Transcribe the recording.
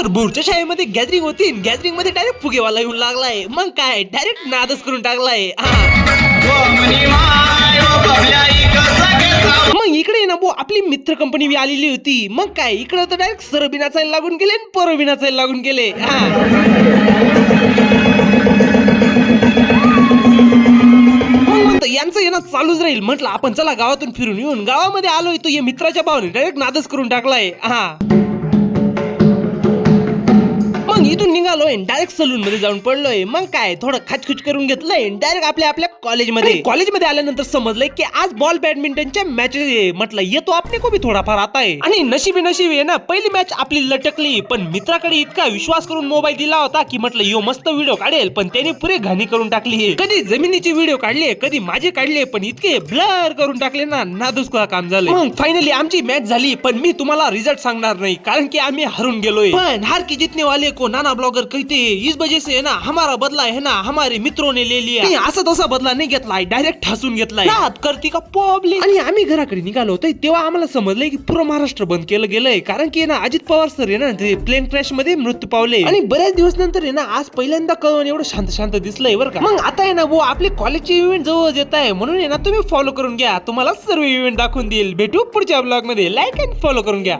तर भोरच्या शाळेमध्ये गॅदरिंग होती, गॅदरिंग मध्ये डायरेक्ट फुगेवाला येऊन लागलाय. मग काय डायरेक्ट नादच करून टाकलाय. मग इकडे ना आपली मित्र कंपनी बी आलेली होती. मग काय इकडे तर डायरेक्ट सर बी नाचायला लागून गेले आणि पोरं बी नाचायला लागून गेले. यांचं येणं चालूच राहील. म्हटलं आपण चला गावातून फिरून येऊन. गावामध्ये आलोय तो या मित्राच्या भावाने डायरेक्ट नादच करून टाकलाय. मग इथून निघालोय डायरेक्ट सलून मध्ये जाऊन पडलोय. मग काय थोडं खाचखुच करून घेतलंय डायरेक्ट आपल्या कॉलेजमध्ये आल्यानंतर समजलंय की आज बॉल बॅडमिंटनच्या मॅच आहे. म्हटलं येतो आपने को भी थोडाफार आता आहे. आणि नशीब आहे ना पहिली मॅच आपली लटकली. पण मित्राकडे इतका विश्वास करून मोबाईल दिला होता की म्हटलं यो मस्त व्हिडिओ काढेल, पण त्याने पुरे घाणी करून टाकली. कधी जमिनीची व्हिडिओ काढले, कधी माझे काढले, पण इतके ब्लर करून टाकले ना, नादुसका काम झालं. मग फायनली आमची मॅच झाली, पण मी तुम्हाला रिझल्ट सांगणार नाही कारण की आम्ही हरून गेलोय. पण हार की जितने वाले को नाना ब्लॉगर कहते इस वजह से है ना हमारा बदला है ना हमारे मित्रों ने ले लिया. असं तसा बदला नाही घेतलाय, डायरेक्ट ठासून घेतलाय. याद करती का पब्लिक. आणि आम्ही घराकडे निघालो तेव्हा आम्हाला समजलंय की पूर्ण महाराष्ट्र बंद केलं गेलंय. कारण की ना अजित पवार सर आहे ना ते प्लेन क्रॅश मध्ये मृत्यू पावले. आणि बऱ्याच दिवस नंतर आहे ना आज पहिल्यांदा कळून एवढं शांत शांत दिसलंय बरं का. मग आता आहे ना आपले कॉलेजचे इव्हेंट जवळ येत आहे, म्हणून आहे ना तुम्ही फॉलो करून घ्या. तुम्हाला सर्व इव्हेंट दाखवून देईल. भेटू पुढच्या ब्लॉग मध्ये. लाईक अँड फॉलो करून घ्या.